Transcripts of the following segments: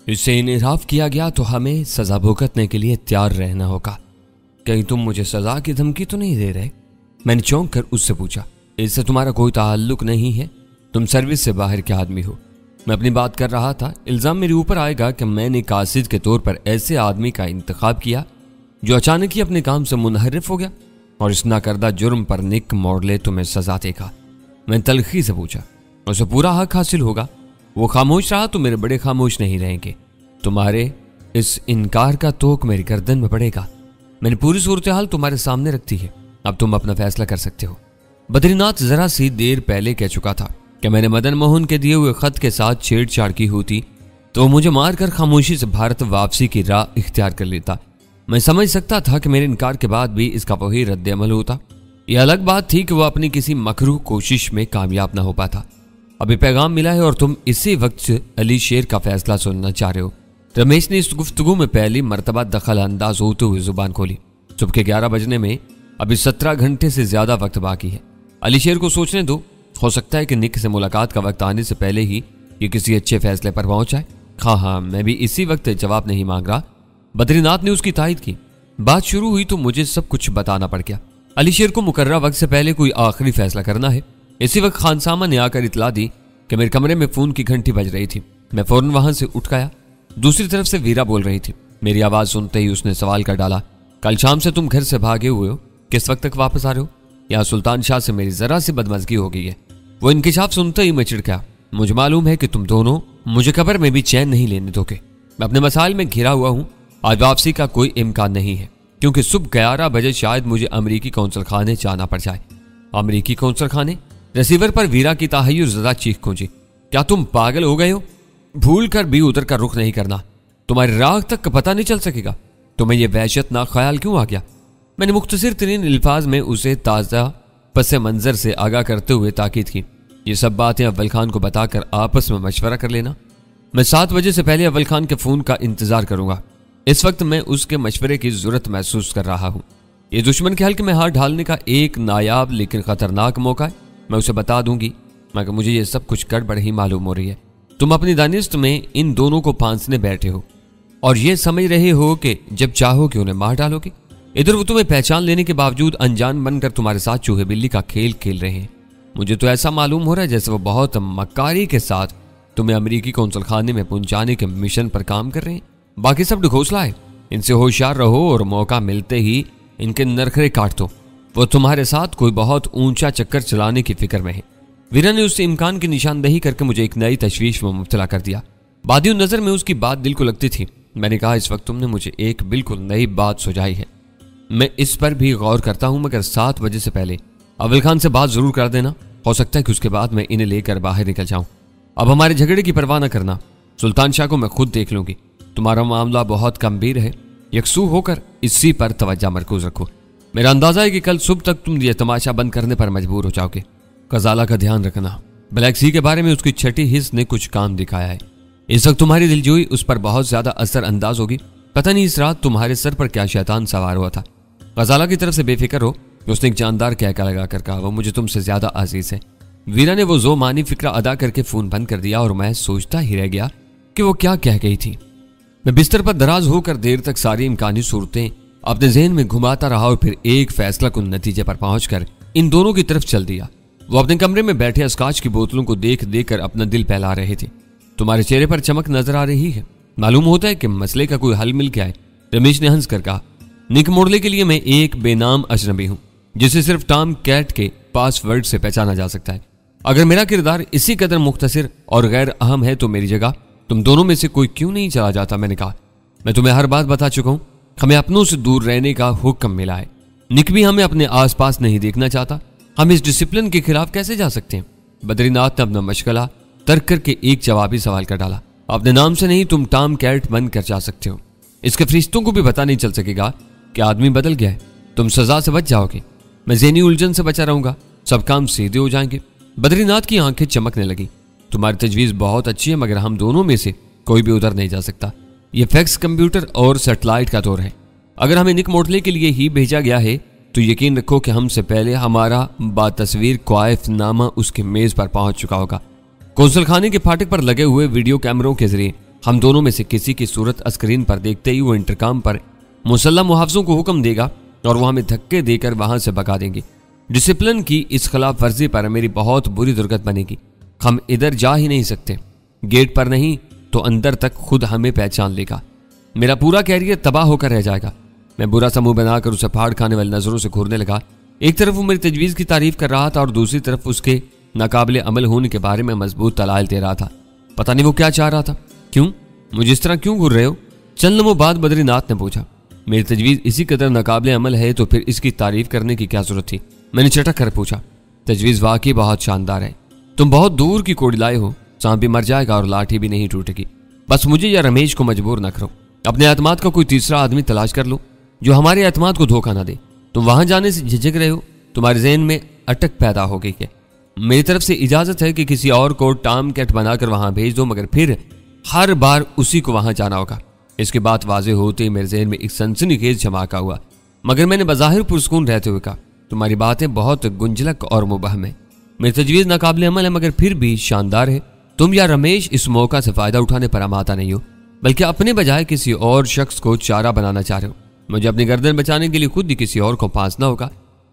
इससे इन्हिराफ किया गया तो हमें सजा भुगतने के लिए तैयार रहना होगा। कहीं तुम मुझे सजा की धमकी तो नहीं दे रहे? मैंने चौंक कर उससे पूछा। इससे तुम्हारा कोई ताल्लुक नहीं है, तुम सर्विस से बाहर के आदमी हो। मैं अपनी बात कर रहा था। इल्जाम मेरे ऊपर आएगा कि मैंने कासिद के तौर पर ऐसे आदमी का इंतखाब किया जो अचानक ही अपने काम से मुनहरिफ हो गया और इस नाकर्दा जुर्म पर निक मॉडले तुम्हें सजा देगा। मैंने तलखी से पूछा। उसे पूरा हक हासिल होगा। वो खामोश रहा तो मेरे बड़े खामोश नहीं रहेंगे। तुम्हारे इस इनकार का तोक मेरी गर्दन में पड़ेगा। मैंने पूरी सूरत हाल तुम्हारे सामने रखती है, अब तुम अपना फैसला कर सकते हो। बद्रीनाथ जरा सी देर पहले कह चुका था कि मैंने मदन मोहन के दिए हुए खत के साथ छेड़छाड़ की होती तो मुझे मारकर खामोशी से भारत वापसी की राह इख्तियार कर लेता। मैं समझ सकता था कि मेरे इनकार के बाद भी इसका वही रद्द अमल होता। यह अलग बात थी कि वह अपनी किसी मकरूह कोशिश में कामयाब न हो पाता। अभी पैगाम मिला है और तुम इसी वक्त अली शेर का फैसला सुनना चाह रहे हो। रमेश ने इस गुफ्तगू में पहली मर्तबा दखल अंदाज होते हुए जुबान खोली। सुबह के 11 बजने में अभी 17 घंटे से ज्यादा वक्त बाकी है। अली शेर को सोचने दो, हो सकता है कि निक से मुलाकात का वक्त आने से पहले ही ये किसी अच्छे फैसले पर पहुंच जाए। हाँ, मैं भी इसी वक्त जवाब नहीं मांग रहा। बद्रीनाथ ने उसकी तायद की। बात शुरू हुई तो मुझे सब कुछ बताना पड़ गया। अली शेर को मुकर्रर वक्त से पहले कोई आखिरी फैसला करना है। इसी वक्त खानसामा ने आकर इतला दी कि मेरे कमरे में फोन की घंटी बज रही थी। मैं फौरन वहां से उठ गया। दूसरी तरफ से वीरा बोल रही थी। मेरी आवाज सुनते ही उसने सवाल कर डाला, कल शाम से तुम घर से भागे हुए हो, किस वक्त तक वापस आ रहे हो? यहाँ सुल्तान शाह से मेरी जरा सी बदमजगी हो गई है। वो इंकिशाफ सुनते ही मैं चिढ़ गया। मुझे मालूम है कि तुम दोनों मुझे कब्र में भी चैन नहीं लेने दोगे। मैं अपने मसाइल में घिरा हुआ हूँ। आज वापसी का कोई इम्कान नहीं है क्योंकि सुबह 11 बजे शायद मुझे अमरीकी कौंसल खाने जाना पड़ जाए। अमरीकी कौंसल खाने? रिसीवर पर वीरा की ताहयुर ज़्यादा चीख गूंजी। क्या तुम पागल हो गए हो? भूल कर भी उधर का रुख नहीं करना। तुम्हारी राह तक का पता नहीं चल सकेगा। तुम्हें यह वहशतनाक ख्याल क्यों आ गया? मैंने मुख्तसर तरीन अल्फाज में उसे ताज़ा पस मंजर से आगाह करते हुए ताकीद की। ये सब बातें अव्वल खान को बताकर आपस में मशवरा कर लेना। मैं 7 बजे से पहले अव्वल खान के फोन का इंतजार करूंगा। इस वक्त मैं उसके मशवरे की जरूरत महसूस कर रहा हूँ। ये दुश्मन के हल्के में हाथ ढालने का एक नायाब लेकिन खतरनाक मौका है। मैं उसे बता दूंगी, मगर मुझे ये सब कुछ गड़बड़ ही मालूम हो रही है। तुम अपनी दानिश्त में इन दोनों को फांसने बैठे हो और ये समझ रहे हो कि जब चाहो कि उन्हें मार डालोगे। इधर वो तुम्हें पहचान लेने के बावजूद अनजान बनकर तुम्हारे साथ चूहे बिल्ली का खेल खेल रहे हैं। मुझे तो ऐसा मालूम हो रहा है जैसे वो बहुत मक्कारी के साथ तुम्हें अमरीकी कौंसल खाने में पहुंचाने के मिशन पर काम कर रहे हैं। बाकी सब ढकोसला है। इनसे होशियार रहो और मौका मिलते ही इनके नरखरे काट दो। वो तुम्हारे साथ कोई बहुत ऊंचा चक्कर चलाने की फिक्र में है। वीरा ने उससे इम्कान की निशानदही करके मुझे एक नई तशवीश में मुब्तला कर दिया। बादियों नजर में उसकी बात दिल को लगती थी। मैंने कहा, इस वक्त तुमने मुझे एक बिल्कुल नई बात सुझाई है। मैं इस पर भी गौर करता हूं, मगर 7 बजे से पहले अव्वल खान से बात जरूर कर देना। हो सकता है कि उसके बाद मैं इन्हें लेकर बाहर निकल जाऊं। अब हमारे झगड़े की परवाह न करना। सुल्तान शाह को मैं खुद देख लूंगी। तुम्हारा मामला बहुत गंभीर है। यकसू होकर इसी पर तवज्जो मरकूज रखो। मेरा अंदाजा है कि कल सुबह तक तुम ये तमाशा बंद करने पर मजबूर हो जाओगे। गजाला का ध्यान रखना। ब्लैक सी के बारे में उसकी छठी हिस्स ने कुछ काम दिखाया है। इस वक्त तुम्हारी दिलजोई उस पर बहुत ज्यादा असर अंदाज होगी। पता नहीं इस रात तुम्हारे सर पर क्या शैतान सवार हुआ था। गजाला की तरफ से बेफिक्र हो। उसने एक जानदार कहका लगाकर कहा, वो मुझे तुमसे ज्यादा अजीज है। वीरा ने वो जो मानी फिक्रा अदा करके फोन बंद कर दिया और मैं सोचता ही रह गया कि वो क्या कह गई थी। मैं बिस्तर पर दराज होकर देर तक सारी इम्कानी सूरतें अपने जहन में घुमाता रहा और फिर एक फैसला कुन नतीजे पर पहुंचकर इन दोनों की तरफ चल दिया। वो अपने कमरे में बैठे स्कॉच की बोतलों को देख देख कर अपना दिल फैला रहे थे। तुम्हारे चेहरे पर चमक नजर आ रही है। मालूम होता है कि मसले का कोई हल मिल गया है। रमेश ने हंस कर कहा, निक मोडले के लिए मैं एक बेनाम अजनबी हूं जिसे सिर्फ टॉम कैट के पासवर्ड से पहचाना जा सकता है। अगर मेरा किरदार इसी कदर मुख्तसर और गैर अहम है तो मेरी जगह तुम दोनों में से कोई क्यों नहीं चला जाता? मैंने कहा, मैं तुम्हें हर बात बता चुका हूं। हमें अपनों से दूर रहने का हुक्म मिला है। निक भी हमें अपने आसपास नहीं देखना चाहता। हम इस डिसिप्लिन के खिलाफ कैसे जा सकते हैं? बद्रीनाथ ने अपना मशगला तर्क करके एक जवाबी सवाल कर डाला। अपने नाम से नहीं तुम टॉम कैट बन कर जा सकते हो। इसके फरिश्तों को भी पता नहीं चल सकेगा कि आदमी बदल गया है। तुम सजा से बच जाओगे। मैं ज़हनी उलझन से बचा रहूंगा। सब काम सीधे हो जाएंगे। बद्रीनाथ की आंखें चमकने लगी। तुम्हारी तजवीज बहुत अच्छी है, मगर हम दोनों में से कोई भी उधर नहीं जा सकता। यह फैक्स कंप्यूटर और सैटेलाइट का दौर है। अगर हमें निक मोडले के लिए ही भेजा गया है तो यकीन रखो कि हमसे पहले हमारा बातस्वीर क्वाइफ नामा उसके मेज पर पहुंच चुका होगा। कौंसल खाने के फाटक पर लगे हुए वीडियो कैमरों के जरिए हम दोनों में से किसी की सूरत स्क्रीन पर देखते ही वो इंटरकॉम पर मुसल्लह मुहाफिजों को हुक्म देगा और वो हमें धक्के देकर वहां से भगा देंगे। डिसिप्लिन की इस खिलाफ वर्जी पर मेरी बहुत बुरी दुर्गत बनेगी। हम इधर जा ही नहीं सकते, गेट पर नहीं तो अंदर तक खुद हमें पहचान लेगा। मेरा पूरा कैरियर तबाह होकर रह जाएगा। मैं बुरा सा मुंह बनाकर उसे फाड़ खाने वाली नजरों से घूरने लगा। एक तरफ वो मेरी तजवीज़ की तारीफ कर रहा था और दूसरी तरफ उसके नाकाबिले अमल होने के बारे में मजबूत दलाइल दे रहा था। पता नहीं वो क्या चाह रहा था। क्यों मुझे इस तरह क्यों घूर रहे हो? चंद लम्हों बाद बद्रीनाथ ने पूछा। मेरी तजवीज़ इसी कदर नाकाबिले अमल है तो फिर इसकी तारीफ करने की क्या जरूरत थी? मैंने चटक कर पूछा। तजवीज़ वाकई बहुत शानदार है। तुम बहुत दूर की कोड़ी लाए हो। सांप भी मर जाएगा और लाठी भी नहीं टूटेगी। बस मुझे या रमेश को मजबूर न करो। अपने एतमाद का कोई तीसरा आदमी तलाश कर लो जो हमारे एतमाद को धोखा ना दे। तुम वहां जाने से झिझक रहे हो, तुम्हारे ज़हन में अटक पैदा हो गई है। मेरी तरफ से इजाजत है कि किसी और को टाम कैट बनाकर वहां भेज दो, मगर फिर हर बार उसी को वहां जाना होगा। इसके बात वाज़ेह होते ही मेरे ज़हन में एक सनसनीखेज धमाका हुआ, मगर मैंने बज़ाहिर पुरस्कून रहते हुए कहा, तुम्हारी बातें बहुत गुंजलक और मुबहम है। मेरी तजवीज़ नाकाबिले अमल है मगर फिर भी शानदार है। तुम या रमेश इस मौका से फायदा उठाने पर आमादा नहीं हो, बल्कि अपने बजाय किसी और शख्स को चारा बनाना चाह रहे हो। मुझे अपनी गर्दन बचाने के लिए खुद ही किसी और को फांसना होगा।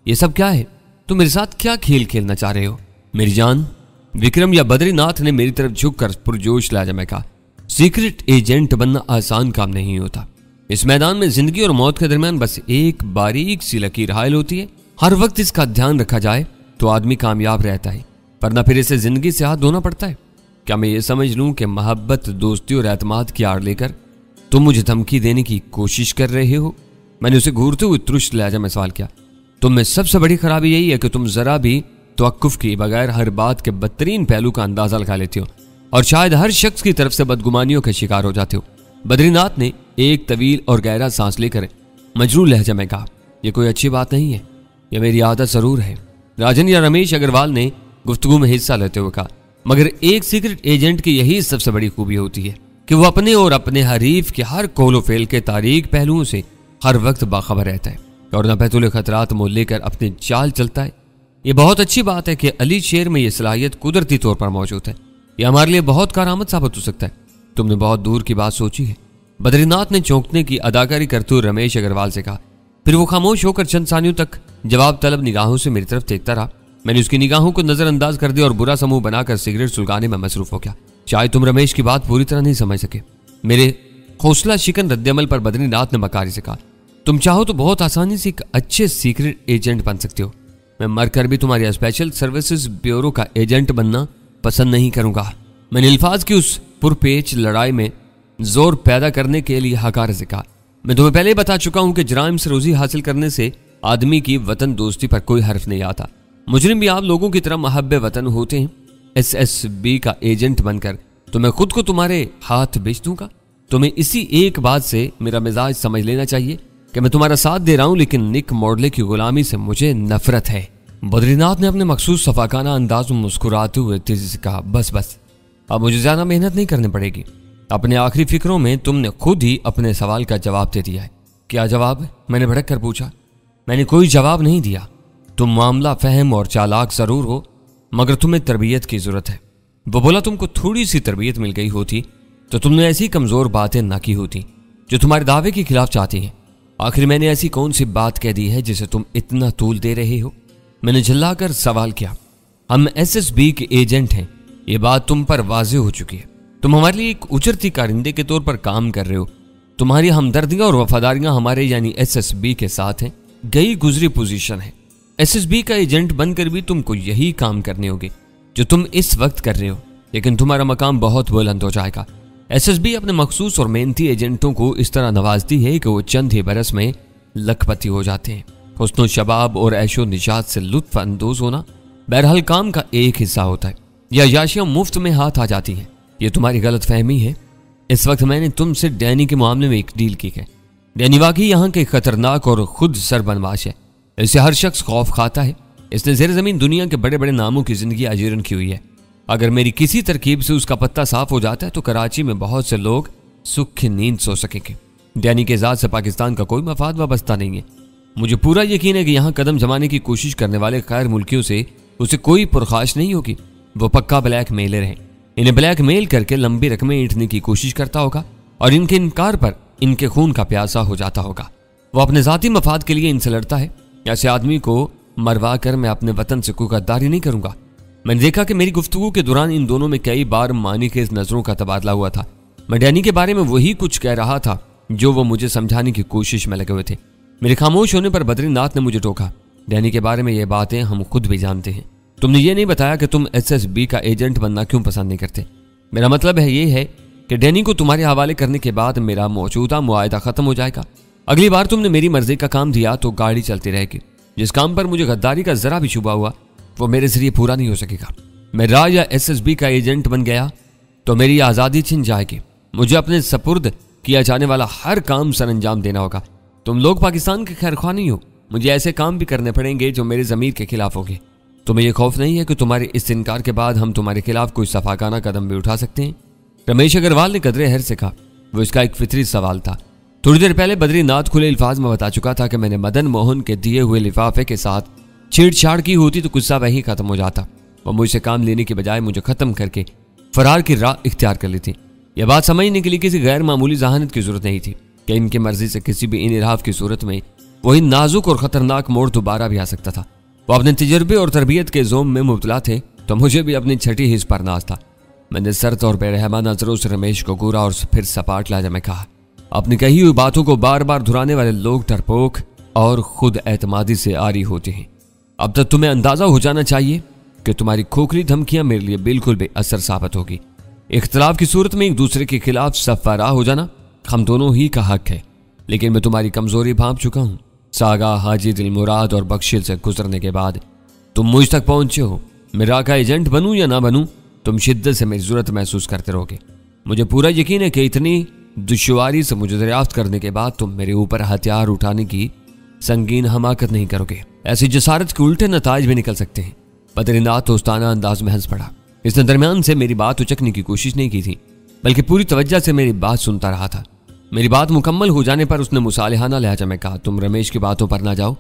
ये सब क्या है? तुम मेरे साथ क्या खेल खेलना चाह रहे हो? मेरी जान, विक्रम या बद्रीनाथ ने मेरी तरफ झुककर पुरजोश लहजा में कहा, सीक्रेट एजेंट बनना आसान काम नहीं होता। इस मैदान में जिंदगी और मौत के दरमियान बस एक बारीक सी लकीर हायल होती है। हर वक्त इसका ध्यान रखा जाए तो आदमी कामयाब रहता है, वरना फिर इसे जिंदगी से हाथ धोना पड़ता है। क्या मैं ये समझ लूं कि मोहब्बत, दोस्ती और एतमाद की आड़ लेकर तुम मुझे धमकी देने की कोशिश कर रहे हो? मैंने उसे घूरते हुए तुरुष्ट लहजा में सवाल किया। तुम में सबसे बड़ी खराबी यही है कि तुम जरा भी तवक्कुफ किए बगैर हर बात के बदतरीन पहलू का अंदाजा लगा लेते हो और शायद हर शख्स की तरफ से बदगुमानियों के शिकार हो जाते हो। बद्रीनाथ ने एक तवील और गहरा सांस लेकर मजरूर लहजा में कहा, यह कोई अच्छी बात नहीं है, यह मेरी आदत जरूर है। राजन या रमेश अग्रवाल ने गुफ्तगू में हिस्सा लेते हुए कहा, मगर एक सीक्रेट एजेंट की यही सबसे बड़ी खूबी होती है कि वो अपने और अपने हरीफ के हर कोलो फेल के तारीक पहलुओं से हर वक्त बाखबर रहता है और नफैतुल खतरात मोल लेकर अपने चाल चलता है। ये बहुत अच्छी बात है कि अली शेर में यह सलाहियत कुदरती तौर पर मौजूद है। यह हमारे लिए बहुत कारआमद साबित हो सकता है। तुमने बहुत दूर की बात सोची है। बद्रीनाथ ने चौंकने की अदाकारी करते हुए रमेश अग्रवाल से कहा। फिर वो खामोश होकर चंद सानियों तक जवाब तलब निगाहों से मेरी तरफ देखता रहा। मैंने उसकी निगाहों को नजरअंदाज कर दिया और बुरा समूह बनाकर सिगरेट सुलगाने में मसरूफ हो गया। शायद तुम रमेश की बात पूरी तरह नहीं समझ सके। मेरे हौसला शिकन रद्दमल पर बद्रीनाथ ने मकारी से कहा, तुम चाहो तो बहुत आसानी से एक अच्छे सीक्रेट एजेंट बन सकते हो। मैं मरकर भी तुम्हारी स्पेशल सर्विसेज ब्यूरो का एजेंट बनना पसंद नहीं करूंगा। मैंने अल्फाज की उस पुरपेच लड़ाई में जोर पैदा करने के लिए हकार से कहा, मैं तुम्हें पहले ही बता चुका हूं कि जराइम से रोजी हासिल करने से आदमी की वतन दोस्ती पर कोई हर्फ नहीं आता। मुजरिम भी आप लोगों की तरह महब्बे वतन होते हैं। SSB का एजेंट बनकर तो मैं खुद को तुम्हारे हाथ बेच दूंगा। तुम्हें इसी एक बात से मेरा मिजाज समझ लेना चाहिए कि मैं तुम्हारा साथ दे रहा हूं, लेकिन निक मॉडले की गुलामी से मुझे नफरत है। बद्रीनाथ ने अपने मखसूस सफाकाना अंदाज में मुस्कुराते हुए तेजी से कहा, बस बस, अब मुझे ज्यादा मेहनत नहीं करनी पड़ेगी। अपने आखिरी फिक्रों में तुमने खुद ही अपने सवाल का जवाब दे दिया है। क्या जवाब? मैंने भड़क कर पूछा। मैंने कोई जवाब नहीं दिया। तुम मामला फहम और चालाक जरूर हो, मगर तुम्हें तरबियत की जरूरत है। वो बोला, तुमको थोड़ी सी तरबियत मिल गई होती तो तुमने ऐसी कमजोर बातें ना की होती जो तुम्हारे दावे के खिलाफ चाहती हैं। आखिर मैंने ऐसी कौन सी बात कह दी है जिसे तुम इतना तूल दे रहे हो? मैंने झल्लाकर सवाल किया। हम SSB के एजेंट हैं, ये बात तुम पर वाज़ेह हो चुकी है। तुम हमारे लिए एक उचरती कारिंदे के तौर पर काम कर रहे हो। तुम्हारी हमदर्दियां और वफादारियां हमारे यानी SSB के साथ हैं। गई गुजरी पोजीशन है। SSB का एजेंट बनकर भी तुमको यही काम करने होंगे जो तुम इस वक्त कर रहे हो, लेकिन तुम्हारा मकाम बहुत बुलंद हो जाएगा। SSB अपने मखसूस और मेहनती एजेंटों को इस तरह नवाजती है कि वो चंद ही बरस में लखपति हो जाते हैं। हुस्न शबाब और ऐशो निजात से लुत्फ अंदोज होना बहरहाल काम का एक हिस्सा होता है, या याशियां मुफ्त में हाथ आ जाती हैं। ये तुम्हारी गलत फहमी है। इस वक्त मैंने तुमसे डैनी के मामले में एक डील की है। डैनी वाकई यहाँ के खतरनाक और खुद सरबनवाश है। इससे हर शख्स खौफ खाता है। इसने ज़ेर ज़मीन दुनिया के बड़े बड़े नामों की जिंदगी अजीरन की हुई है। अगर मेरी किसी तरकीब से उसका पत्ता साफ हो जाता है तो कराची में बहुत से लोग सुख की नींद सो सकेंगे। डैनी के ज़ात से पाकिस्तान का कोई मफाद वाबस्ता नहीं है। मुझे पूरा यकीन है कि यहाँ कदम जमाने की कोशिश करने वाले गैर मुल्कियों से उसे कोई पुरखाश नहीं होगी। वो पक्का ब्लैक मेलर है। इन्हें ब्लैकमेल करके लंबी रकमें ईंटने की कोशिश करता होगा और इनके इनकार पर इनके खून का प्यासा हो जाता होगा। वो अपने जाती मफाद के लिए इनसे लड़ता है। ऐसे आदमी को मरवा कर मैं अपने वतन से कोई गद्दारी नहीं करूंगा। मैंने देखा कि मेरी गुफ्तगू के दौरान इन दोनों में कई बार मानी के नजरों का तबादला हुआ था। मैं डैनी के बारे में वही कुछ कह रहा था जो वो मुझे समझाने की कोशिश में लगे हुए थे। मेरे खामोश होने पर बद्रीनाथ ने मुझे टोका। डैनी के बारे में ये बातें हम खुद भी जानते हैं। तुमने ये नहीं बताया कि तुम SSB का एजेंट बनना क्यों पसंद नहीं करते। मेरा मतलब है ये है कि डैनी को तुम्हारे हवाले करने के बाद मेरा मौजूदा मुआहदा खत्म हो जाएगा। अगली बार तुमने मेरी मर्जी का काम दिया तो गाड़ी चलती रहेगी। जिस काम पर मुझे गद्दारी का जरा भी शुबा हुआ वो मेरे जरिए पूरा नहीं हो सकेगा। मैं राज या SSB का एजेंट बन गया तो मेरी आज़ादी छिन जाएगी। मुझे अपने सपुर्द किया जाने वाला हर काम सर अंजाम देना होगा। तुम लोग पाकिस्तान के खैरख्वाह नहीं हो। मुझे ऐसे काम भी करने पड़ेंगे जो मेरे ज़मीर के खिलाफ होंगे। तुम्हें यह खौफ नहीं है कि तुम्हारे इस इनकार के बाद हम तुम्हारे खिलाफ कोई सफाकाना कदम भी उठा सकते हैं। रमेश अग्रवाल ने कदरे हर से कहा। वो इसका एक फितरी सवाल था। थोड़ी देर पहले बद्रीनाथ खुले अल्फाज में बता चुका था कि मैंने मदन मोहन के दिए हुए लिफाफे के साथ छेड़छाड़ की होती तो गुस्सा वहीं खत्म हो जाता। वो मुझसे काम लेने के बजाय मुझे खत्म करके फरार की राह इख्तियार कर ली थी। यह बात समझने के लिए किसी गैर मामूली जहानत की जरूरत नहीं थी कि इनकी मर्जी से किसी भी इनराफ की सूरत में वही नाजुक और खतरनाक मोड़ दोबारा भी आ सकता था। वो अपने तजर्बे और तरबियत के जोम में मुब्तला थे तो मुझे भी अपनी छठी हिस्स पर नाज था। मैंने सर्द और बेरहमा नजरों से रमेश को घूरा और फिर सपाट लहजा में कहा, अपनी कही हुई बातों को बार बार दोहराने वाले लोग डरपोक और खुद एतमादी से आरी होते हैं। अब तक तुम्हें अंदाजा हो जाना चाहिए कि तुम्हारी खोखली धमकियां मेरे लिए बिल्कुल बेअसर साबित होगी। इख्तलाफ की सूरत में एक दूसरे के खिलाफ सफारा हो जाना हम दोनों ही का हक है, लेकिन मैं तुम्हारी कमजोरी भांप चुका हूं। सागा, हाजी दिलमुराद और बख्शिल से गुजरने के बाद तुम मुझ तक पहुंचे हो। मेरा का एजेंट बनूं या ना बनूं, तुम शिद्दत से मेरी जरूरत महसूस करते रहोगे। मुझे पूरा यकीन है कि इतनी दुश्वारी से मुझे दरियाफ्त करने के बाद तुम मेरे ऊपर हथियार उठाने की संगीन हमाकत नहीं करोगे। ऐसी जसारत के उल्टे नताज भी निकल सकते हैं। बद्रीनाथ दोस्ताना अंदाज में हंस पड़ा। इसने दरमियान से मेरी बात उचकने की कोशिश नहीं की थी, बल्कि पूरी तवज्जो से मेरी बात सुनता रहा था। मेरी बात मुकम्मल हो जाने पर उसने मुसालिहाना लहजा में कहा, तुम रमेश की बातों पर ना जाओ।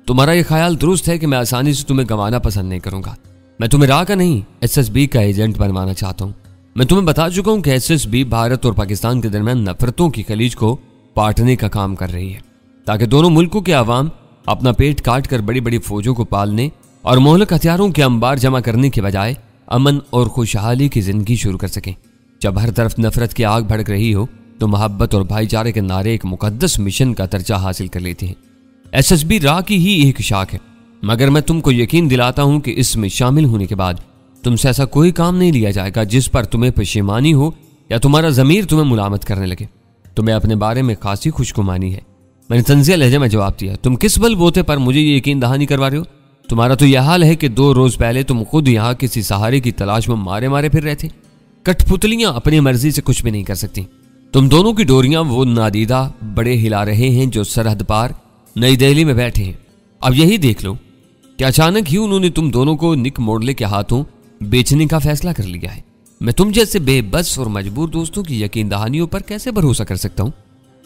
तुम्हारा यह ख्याल दुरुस्त है कि मैं आसानी से तुम्हें गंवाना पसंद नहीं करूंगा। मैं तुम्हें राह का नहीं SSB का एजेंट बनवाना चाहता हूं। मैं तुम्हें बता चुका हूं कि SSB भारत और पाकिस्तान के दरमियान नफरतों की खलीज को पाटने का काम कर रही है, ताकि दोनों मुल्कों के अवाम अपना पेट काट कर बड़ी बड़ी फौजों को पालने और मोहलक हथियारों के अंबार जमा करने के बजाय अमन और खुशहाली की जिंदगी शुरू कर सकें। जब हर तरफ नफरत की आग भड़क रही हो तो मोहब्बत और भाईचारे के नारे एक मुकद्दस मिशन का दर्जा हासिल कर लेते हैं। SSB राह की ही एक शाख है, मगर मैं तुमको यकीन दिलाता हूं कि इसमें शामिल होने के बाद तुमसे ऐसा कोई काम नहीं लिया जाएगा जिस पर तुम्हें पशेमानी हो या तुम्हारा ज़मीर तुम्हें मुलामत करने लगे। तुम्हें अपने बारे में खासी खुशगुमानी है। मैंने तंजिया लहजे में जवाब दिया, तुम किस बल बोते पर मुझे ये यकीन दहानी करवा रहे हो? तुम्हारा तो यह हाल है कि 2 रोज पहले तुम खुद यहाँ किसी सहारे की तलाश में मारे मारे फिर रहे थे। कठपुतलियां अपनी मर्जी से कुछ भी नहीं कर सकती। तुम दोनों की डोरियां वो नादीदा बड़े हिला रहे हैं जो सरहद पार नई दिल्ली में बैठे हैं। अब यही देख लो कि अचानक ही उन्होंने तुम दोनों को निक मोडले के हाथों बेचने का फैसला कर लिया है। मैं तुम जैसे बेबस और मजबूर दोस्तों की यकीन दहानियों पर कैसे भरोसा कर सकता हूँ?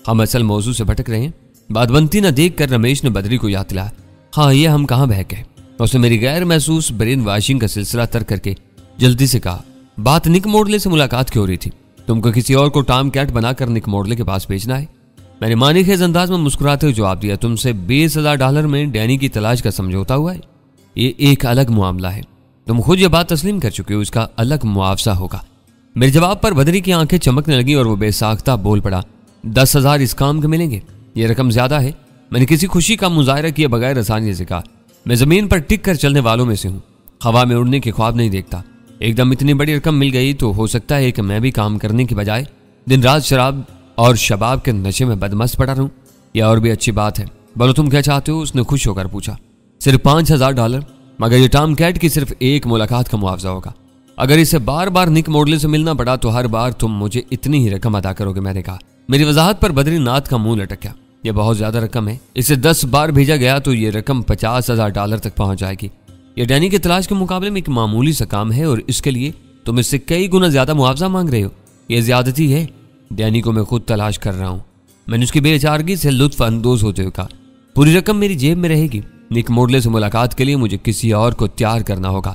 हम असल मौजू से भटक रहे हैं। बात बनती न देख कर रमेश ने बद्री को याद दिलाया। हाँ, ये हम कहाँ बह गए। उसने मेरी गैर महसूस ब्रेन वाशिंग का सिलसिला तर्क करके जल्दी से कहा, बात निक मोडले से मुलाकात क्यों हो रही थी? तुमको किसी और को टॉम कैट बनाकर निक मोडले के पास भेजना है? मैंने मानी खेज अंदाज में मुस्कुराते हुए जवाब दिया, तुमसे $20,000 में डैनी की तलाश का समझौता हुआ है। ये एक अलग मामला है। तुम खुद ये बात तस्लीम कर चुके हो, इसका अलग मुआवजा होगा। मेरे जवाब पर बद्री की आंखें चमकने लगी और वो बेसाख्ता बोल पड़ा, 10,000 इस काम के मिलेंगे। ये रकम ज्यादा है। मैंने किसी खुशी का मुजाहरा किए बगैर आसानी से कहा, मैं जमीन पर टिक कर चलने वालों में से हूँ, हवा में उड़ने के ख्वाब नहीं देखता। एकदम इतनी बड़ी रकम मिल गई तो हो सकता है कि मैं भी काम करने की बजाय दिन रात शराब और शबाब के नशे में बदमस्त पड़ा रहूं। यह और भी अच्छी बात है। बोलो तुम क्या चाहते हो? उसने खुश होकर पूछा। सिर्फ $5,000, मगर ये टॉम कैट की सिर्फ एक मुलाकात का मुआवजा होगा। अगर इसे बार बार निक मोडले से मिलना पड़ा तो हर बार तुम मुझे इतनी ही रकम अदा करोगे। मैंने कहा। मेरी वजाहत पर बद्रीनाथ का मुंह लटक गया। यह बहुत ज्यादा रकम है। इसे 10 बार भेजा गया तो ये रकम $50,000 तक पहुंच जाएगी। यह डैनी की तलाश के मुकाबले में एक मामूली सा काम है और इसके लिए तुम इससे कई गुना ज्यादा मुआवजा मांग रहे हो। यह ज्यादती है। डैनी को मैं खुद तलाश कर रहा हूं। मैंने उसकी बेचारगी से लुत्फ अंदोज होते हुए कहा, पूरी रकम मेरी जेब में रहेगी। निक मोडले से मुलाकात के लिए मुझे किसी और को तैयार करना होगा।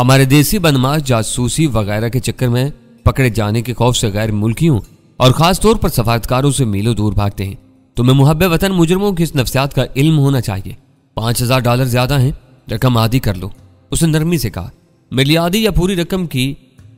हमारे देसी बनमाश जासूसी वगैरह के चक्कर में पकड़े जाने के खौफ से गैर मुल्कियों और खास तौर पर सफारतकारों से मीलों दूर भागते हैं। तुम्हें मुहब्बे वतन मुजरमों की इस नफ्सियात का इल्म होना चाहिए। $5000 ज्यादा हैं, रकम आधी कर लो, उसने नरमी से कहा। मेरी आधी या पूरी रकम की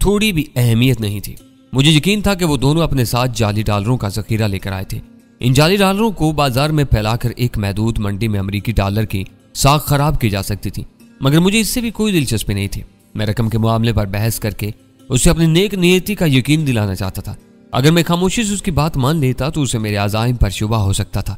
थोड़ी भी अहमियत नहीं थी। मुझे यकीन था कि वो दोनों अपने साथ जाली डॉलरों का जखीरा लेकर आए थे। इन जाली डॉलरों को बाजार में फैलाकर एक महदूद मंडी में अमेरिकी डॉलर की साख खराब की जा सकती थी, मगर मुझे इससे भी कोई दिलचस्पी नहीं थी। मैं रकम के मामले पर बहस करके उसे अपनी नेक नियति का यकीन दिलाना चाहता था। अगर मैं खामोशी से उसकी बात मान लेता तो उसे मेरे अज़ाइम पर शुबा हो सकता था।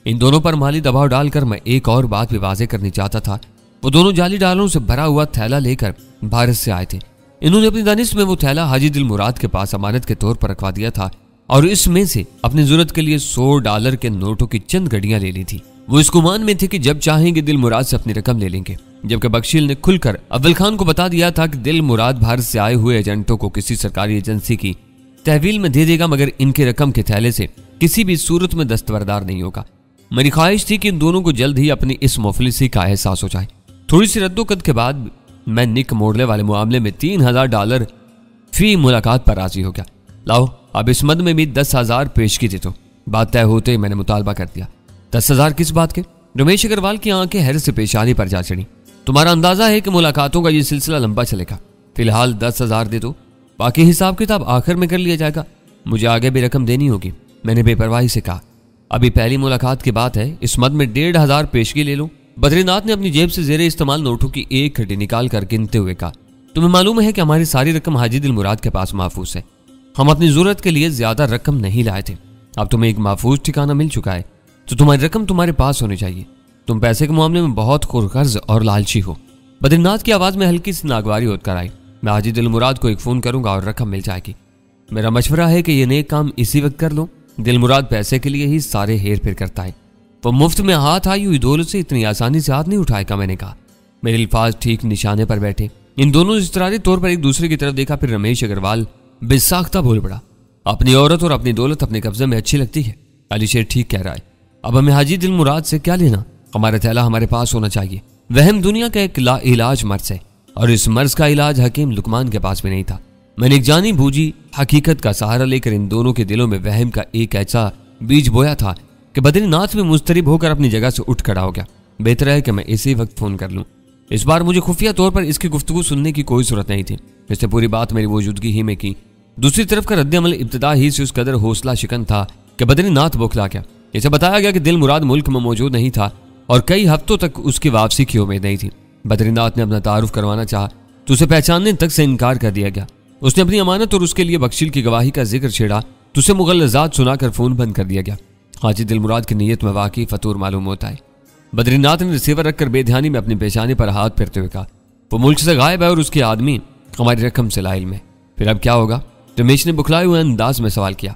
इन दोनों पर माली दबाव डालकर मैं एक और बात भी वाज़ेह करनी चाहता था। वो दोनों जाली डॉलरों से भरा हुआ थैला लेकर भारत से आए थे। इन्होंने अपनी दानिश में वो थैला हाजी दिल मुराद के पास अमानत के तौर पर रखवा दिया था और इसमें से अपनी जरूरत के लिए $100 के नोटों की चंद गड्डियां ले ली थी। वो इस गुमान में थे कि जब चाहेंगे दिल मुराद से अपनी रकम ले लेंगे, जबकि बख्शील ने खुलकर अव्वल खान को बता दिया था कि दिल मुराद भारत से आए हुए एजेंटों को किसी सरकारी एजेंसी की तहवील में दे देगा, मगर इनके रकम के थैले से किसी भी सूरत में दस्तबरदार नहीं होगा। मेरी ख्वाहिश थी कि इन दोनों को जल्द ही अपनी इस मुफलिसी का एहसास हो जाए। थोड़ी सी रद्दोकद के बाद मैं निक मोड़ले वाले मामले में $3000 फी मुलाकात पर राजी हो गया। लाओ अब इस मद में भी 10,000 पेशगी दे दो। बात तय होते ही मैंने मुतालबा कर दिया। 10,000 किस बात के? रमेश अग्रवाल की आंखें हैरत से पेशानी पर जा चढ़ी। तुम्हारा अंदाजा है कि मुलाकातों का ये सिलसिला लंबा चलेगा। फिलहाल 10,000 दे दो, बाकी हिसाब किताब आखिर में कर लिया जाएगा। मुझे आगे भी रकम देनी होगी, मैंने बेपरवाही से कहा। अभी पहली मुलाकात की बात है, इस मद में 1,500 पेशगी ले लो। बद्रीनाथ ने अपनी जेब से जेरे इस्तेमाल नोटों की एक खड्डी निकाल कर गिनते हुए कहा, तुम्हें मालूम है कि हमारी सारी रकम हाजी दिल मुराद के पास महफूज है। हम अपनी जरूरत के लिए ज्यादा रकम नहीं लाए थे। अब तुम्हें एक महफूज ठिकाना मिल चुका है तो तुम्हारी रकम तुम्हारे पास होनी चाहिए। तुम पैसे के मामले में बहुत खुरगर्ज और लालची हो। बद्रीनाथ की आवाज में हल्की सी नागवारी होकर आई। मैं हाजी दिल मुराद को एक फोन करूंगा और रकम मिल जाएगी। मेरा मशवरा है कि ये नेक काम इसी वक्त कर लो। दिल मुराद पैसे के लिए ही सारे हेर फेर करता है। वो मुफ्त में हाथ आई हुई दौलत से इतनी आसानी से हाथ नहीं उठाएगा, मैंने कहा। मेरे अल्फाज ठीक निशाने पर बैठे। इन दोनों ने इस्तरारी तौर पर एक दूसरे की तरफ देखा। फिर रमेश अग्रवाल बेसाख्ता बोल पड़ा, अपनी औरत और अपनी दौलत अपने कब्जे में अच्छी लगती है। अली शेर ठीक कह रहा है। अब हमें हाजी दिल मुराद से क्या लेना? हमारा थैला हमारे पास होना चाहिए। वहम दुनिया का एक लाइलाज मर्ज है और इस मर्ज का इलाज हकीम लुकमान के पास भी नहीं था। मैंने एक जानी बूझी हकीकत का सहारा लेकर इन दोनों के दिलों में वहम का एक ऐसा बीज बोया था कि बद्रीनाथ में मुस्तरिब होकर अपनी जगह से उठ खड़ा हो गया। बेहतर है कि मैं इसी वक्त फोन कर लूं। इस बार मुझे खुफिया तौर पर इसकी गुफ्तगू सुनने की कोई जरूरत नहीं थी। इससे पूरी बात मेरी मौजूदगी ही में की। दूसरी तरफ का रद्द-ए-अमल इब्तिदा ही से उस कदर हौसला शिकन था कि बद्रीनाथ बौखला गया। इसे बताया गया कि दिल मुराद मुल्क में मौजूद नहीं था और कई हफ्तों तक उसकी वापसी की उम्मीद नहीं थी। बद्रीनाथ ने अपना तारुफ करवाना चाहा तो उसे पहचानने तक से इनकार कर दिया गया। उसने अपनी अमानत और उसके लिए बख्शील की गवाही का जिक्र छेड़ा तो उसे मुगल्लज़ात सुनाकर फोन बंद कर दिया गया। हाजी दिल मुराद की नीयत में वाकई फतूर मालूम होता है। बद्रीनाथ ने रिसीवर रखकर बेध्यानी में अपनी पेशानी पर हाथ फेरते हुए कहा, वो मुल्क से गायब है और उसके आदमी हमारी रकम से लाइल में। फिर अब क्या होगा? रमेश ने बुखलाए हुए अंदाज में सवाल किया।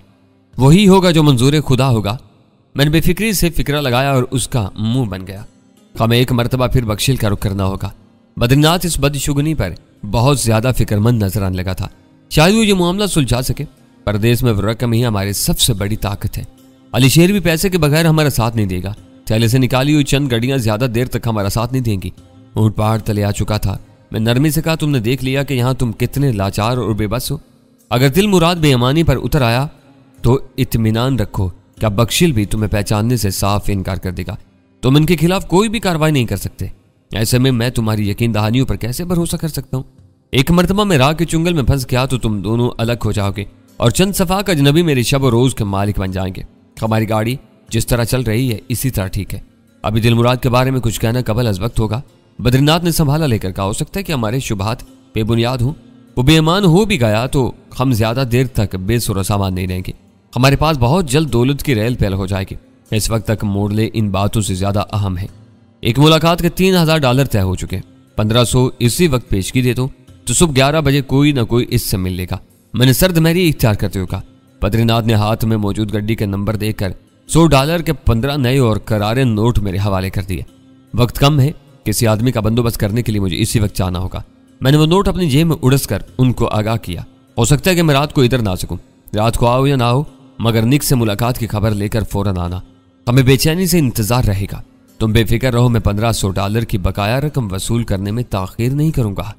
वही होगा जो मंजूर खुदा होगा। मैंने बेफिक्री से फिक्रा लगाया और उसका मुंह बन गया। हमें एक मरतबा फिर बख्शील का रुख करना होगा। बद्रीनाथ इस बदशुगनी पर बहुत ज्यादा फिक्रमंद नजर आने लगा था। शायद वो ये मामला सुलझा सके। परदेश में रकम ही हमारी सबसे बड़ी ताकत है। अली शेर भी पैसे के बगैर हमारा साथ नहीं देगा। थैले से निकाली हुई चंद गड्डियां ज्यादा देर तक हमारा साथ नहीं देंगी। ऊंट पहाड़ तले आ चुका था। मैं नरमी से कहा, तुमने देख लिया कि यहाँ तुम कितने लाचार और बेबस हो। अगर दिल मुराद बेईमानी पर उतर आया तो इत्मीनान रखो कि बख्शील भी तुम्हें पहचानने से साफ इनकार कर देगा। तुम इनके खिलाफ कोई भी कार्रवाई नहीं कर सकते। ऐसे में मैं तुम्हारी यकीन दहानियों पर कैसे भरोसा कर सकता हूँ? एक मरतबा मैं राह के चुंगल में फंस गया तो तुम दोनों अलग हो जाओगे और चंद सफाक अजनबी मेरी शब और रोज के मालिक बन जाएंगे। हमारी गाड़ी जिस तरह चल रही है इसी तरह ठीक है। अभी दिल मुराद के बारे में कुछ कहना कबल अज वक्त होगा। बद्रीनाथ ने संभाला लेकर कहा, हो सकता है कि हमारे शुबहात बेबुनियाद हों। वो बेईमान हो भी गया तो हम ज्यादा देर तक बेसुरा सामान नहीं रहेंगे। हमारे पास बहुत जल्द दौलत की रेल पैल हो जाएगी। इस वक्त तक मोड़ले इन बातों से ज्यादा अहम है। एक मुलाकात के $3000 तय हो चुके। 1500 इसी वक्त पेशगी दे दो तो सुबह 11 बजे कोई ना कोई इससे मिल लेगा। मैंने सर्द महरी इख्तियार करते हुए कहा। बद्रीनाथ ने हाथ में मौजूद गड्डी के नंबर देकर $100 के 15 नए और करारे नोट मेरे हवाले कर दिए। वक्त कम है, किसी आदमी का बंदोबस्त करने के लिए मुझे इसी वक्त जाना होगा। मैंने वो नोट अपनी जेब में उड़स कर उनको आगाह किया। हो सकता है कि मैं रात को इधर ना सकूं। रात को आओ या ना हो, मगर निक से मुलाकात की खबर लेकर फौरन आना। हमें बेचैनी से इंतजार रहेगा। तुम बेफिक्र रहो, मैं $1500 की बकाया रकम वसूल करने में ताखीर नहीं करूंगा।